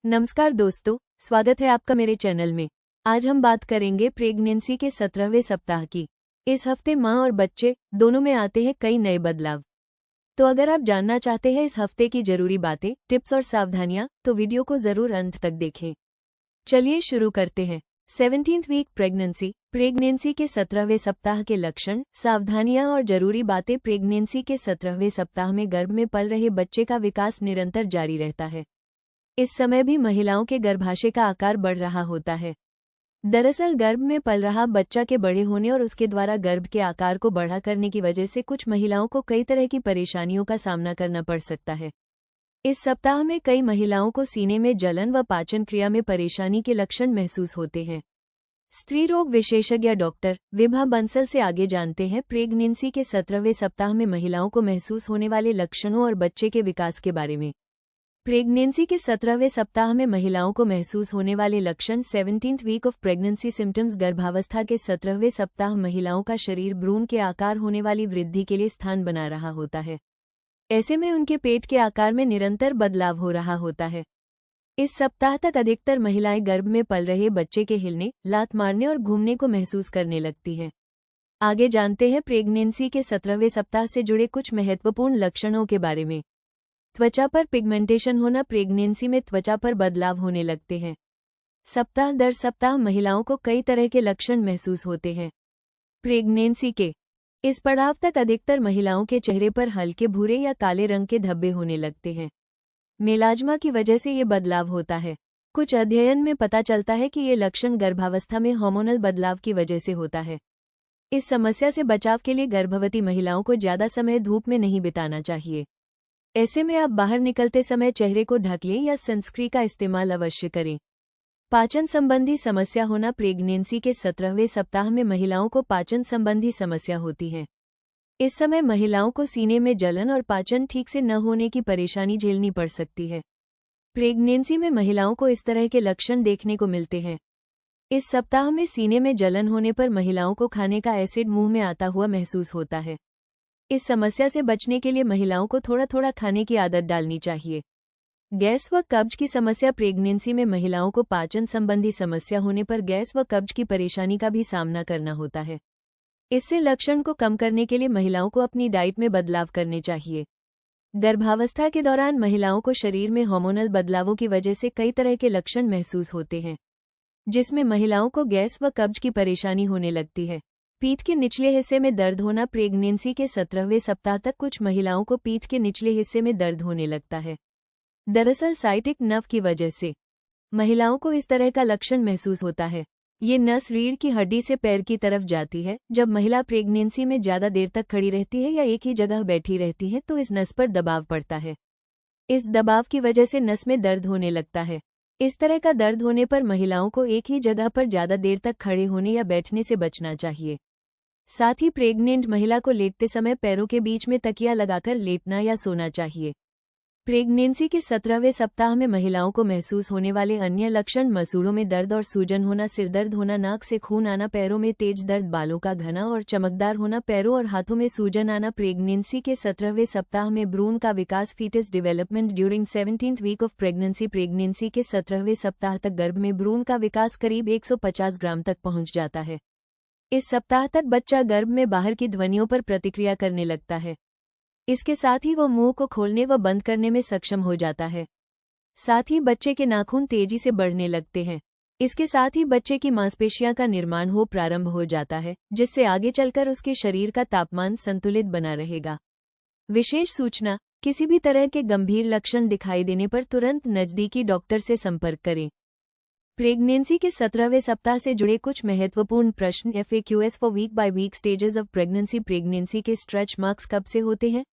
नमस्कार दोस्तों, स्वागत है आपका मेरे चैनल में। आज हम बात करेंगे प्रेगनेंसी के 17वें सप्ताह की। इस हफ्ते माँ और बच्चे दोनों में आते हैं कई नए बदलाव। तो अगर आप जानना चाहते हैं इस हफ्ते की जरूरी बातें, टिप्स और सावधानियां, तो वीडियो को जरूर अंत तक देखें। चलिए शुरू करते हैं। 17th वीक प्रेगनेंसी के 17वें सप्ताह के लक्षण, सावधानियां और जरूरी बातें। प्रेगनेंसी के 17वें सप्ताह में गर्भ में पल रहे बच्चे का विकास निरंतर जारी रहता है। इस समय भी महिलाओं के गर्भाशय का आकार बढ़ रहा होता है। दरअसल गर्भ में पल रहा बच्चा के बड़े होने और उसके द्वारा गर्भ के आकार को बड़ा करने की वजह से कुछ महिलाओं को कई तरह की परेशानियों का सामना करना पड़ सकता है। इस सप्ताह में कई महिलाओं को सीने में जलन व पाचन क्रिया में परेशानी के लक्षण महसूस होते हैं। स्त्री रोग विशेषज्ञ डॉक्टर विभा बंसल से आगे जानते हैं प्रेगनेंसी के 17वें सप्ताह में महिलाओं को महसूस होने वाले लक्षणों और बच्चे के विकास के बारे में। प्रेगनेंसी के 17वें सप्ताह में महिलाओं को महसूस होने वाले लक्षण। 17th week of pregnancy symptoms. गर्भावस्था के 17वें सप्ताह महिलाओं का शरीर भ्रूण के आकार होने वाली वृद्धि के लिए स्थान बना रहा होता है। ऐसे में उनके पेट के आकार में निरंतर बदलाव हो रहा होता है। इस सप्ताह तक अधिकतर महिलाएं गर्भ में पल रहे बच्चे के हिलने, लात मारने और घूमने को महसूस करने लगती हैं। आगे जानते हैं प्रेगनेंसी के 17वें सप्ताह से जुड़े कुछ महत्वपूर्ण लक्षणों के बारे में। त्वचा पर पिगमेंटेशन होना। प्रेगनेंसी में त्वचा पर बदलाव होने लगते हैं। सप्ताह दर सप्ताह महिलाओं को कई तरह के लक्षण महसूस होते हैं। प्रेगनेंसी के इस पड़ाव तक अधिकतर महिलाओं के चेहरे पर हल्के भूरे या काले रंग के धब्बे होने लगते हैं। मेलाज्मा की वजह से ये बदलाव होता है। कुछ अध्ययन में पता चलता है कि ये लक्षण गर्भावस्था में हार्मोनल बदलाव की वजह से होता है। इस समस्या से बचाव के लिए गर्भवती महिलाओं को ज्यादा समय धूप में नहीं बिताना चाहिए। ऐसे में आप बाहर निकलते समय चेहरे को ढक लें या सनस्क्रीन का इस्तेमाल अवश्य करें। पाचन संबंधी समस्या होना। प्रेगनेंसी के 17वें सप्ताह में महिलाओं को पाचन संबंधी समस्या होती है। इस समय महिलाओं को सीने में जलन और पाचन ठीक से न होने की परेशानी झेलनी पड़ सकती है। प्रेगनेंसी में महिलाओं को इस तरह के लक्षण देखने को मिलते हैं। इस सप्ताह में सीने में जलन होने पर महिलाओं को खाने का एसिड मुंह में आता हुआ महसूस होता है। इस समस्या से बचने के लिए महिलाओं को थोड़ा थोड़ा खाने की आदत डालनी चाहिए। गैस व कब्ज की समस्या। प्रेगनेंसी में महिलाओं को पाचन संबंधी समस्या होने पर गैस व कब्ज की परेशानी का भी सामना करना होता है। इससे लक्षण को कम करने के लिए महिलाओं को अपनी डाइट में बदलाव करने चाहिए। गर्भावस्था के दौरान महिलाओं को शरीर में हार्मोनल बदलावों की वजह से कई तरह के लक्षण महसूस होते हैं, जिसमें महिलाओं को गैस व कब्ज की परेशानी होने लगती है। पीठ के निचले हिस्से में दर्द होना। प्रेगनेंसी के 17वें सप्ताह तक कुछ महिलाओं को पीठ के निचले हिस्से में दर्द होने लगता है। दरअसल साइटिक नर्व की वजह से महिलाओं को इस तरह का लक्षण महसूस होता है। ये नस रीढ़ की हड्डी से पैर की तरफ जाती है। जब महिला प्रेगनेंसी में ज्यादा देर तक खड़ी रहती है या एक ही जगह बैठी रहती है तो इस नस पर दबाव पड़ता है। इस दबाव की वजह से नस में दर्द होने लगता है। इस तरह का दर्द होने पर महिलाओं को एक ही जगह पर ज्यादा देर तक खड़े होने या बैठने से बचना चाहिए। साथ ही प्रेग्नेंट महिला को लेटते समय पैरों के बीच में तकिया लगाकर लेटना या सोना चाहिए। प्रेगनेंसी के 17वें सप्ताह में महिलाओं को महसूस होने वाले अन्य लक्षण। मसूड़ों में दर्द और सूजन होना, सिरदर्द होना, नाक से खून आना, पैरों में तेज दर्द, बालों का घना और चमकदार होना, पैरों और हाथों में सूजन आना। प्रेगनेंसी के 17वें सप्ताह में भ्रूण का विकास। Foetus development during 17th week of pregnancy. Pregnancy के 17वें सप्ताह तक गर्भ में भ्रूण का विकास करीब 150 ग्राम तक पहुंच जाता है। इस सप्ताह तक बच्चा गर्भ में बाहर की ध्वनियों पर प्रतिक्रिया करने लगता है। इसके साथ ही वो मुंह को खोलने व बंद करने में सक्षम हो जाता है। साथ ही बच्चे के नाखून तेजी से बढ़ने लगते हैं। इसके साथ ही बच्चे की मांसपेशियां का निर्माण हो प्रारंभ हो जाता है, जिससे आगे चलकर उसके शरीर का तापमान संतुलित बना रहेगा। विशेष सूचना: किसी भी तरह के गंभीर लक्षण दिखाई देने पर तुरंत नजदीकी डॉक्टर से संपर्क करें। प्रेगनेंसी के 17वें सप्ताह से जुड़े कुछ महत्वपूर्ण प्रश्न। FAQs for week by week stages of pregnancy. Pregnancy के स्ट्रेच मार्क्स कब से होते हैं?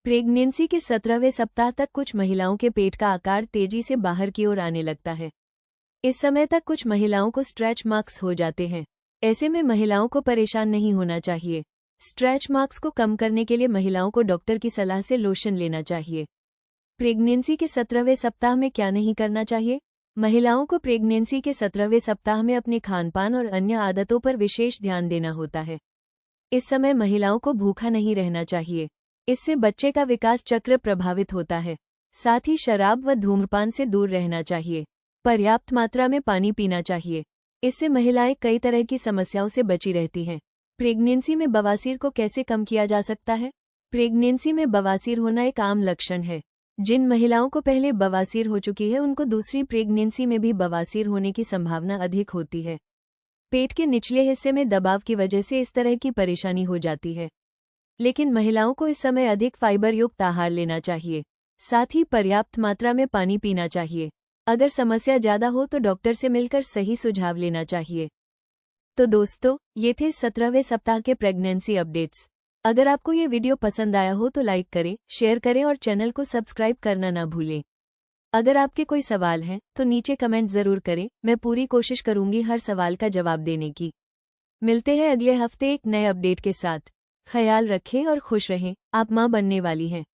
प्रेगनेंसी के 17वें सप्ताह तक कुछ महिलाओं के पेट का आकार तेजी से बाहर की ओर आने लगता है। इस समय तक कुछ महिलाओं को स्ट्रेच मार्क्स हो जाते हैं। ऐसे में महिलाओं को परेशान नहीं होना चाहिए। स्ट्रेच मार्क्स को कम करने के लिए महिलाओं को डॉक्टर की सलाह से लोशन लेना चाहिए। प्रेगनेंसी के 17वें सप्ताह में क्या नहीं करना चाहिए? महिलाओं को प्रेगनेंसी के 17वें सप्ताह में अपने खानपान और अन्य आदतों पर विशेष ध्यान देना होता है। इस समय महिलाओं को भूखा नहीं रहना चाहिए। इससे बच्चे का विकास चक्र प्रभावित होता है। साथ ही शराब व धूम्रपान से दूर रहना चाहिए। पर्याप्त मात्रा में पानी पीना चाहिए। इससे महिलाएं कई तरह की समस्याओं से बची रहती हैं। प्रेगनेंसी में बवासीर को कैसे कम किया जा सकता है? प्रेगनेंसी में बवासीर होना एक आम लक्षण है। जिन महिलाओं को पहले बवासीर हो चुकी है उनको दूसरी प्रेगनेंसी में भी बवासीर होने की संभावना अधिक होती है। पेट के निचले हिस्से में दबाव की वजह से इस तरह की परेशानी हो जाती है। लेकिन महिलाओं को इस समय अधिक फाइबर युक्त आहार लेना चाहिए। साथ ही पर्याप्त मात्रा में पानी पीना चाहिए। अगर समस्या ज्यादा हो तो डॉक्टर से मिलकर सही सुझाव लेना चाहिए। तो दोस्तों, ये थे 17वें सप्ताह के प्रेगनेंसी अपडेट्स। अगर आपको ये वीडियो पसंद आया हो तो लाइक करें, शेयर करें और चैनल को सब्सक्राइब करना ना भूलें। अगर आपके कोई सवाल हैं तो नीचे कमेंट जरूर करें, मैं पूरी कोशिश करूंगी हर सवाल का जवाब देने की। मिलते हैं अगले हफ्ते एक नए अपडेट के साथ। ख्याल रखें और खुश रहें, आप मां बनने वाली हैं।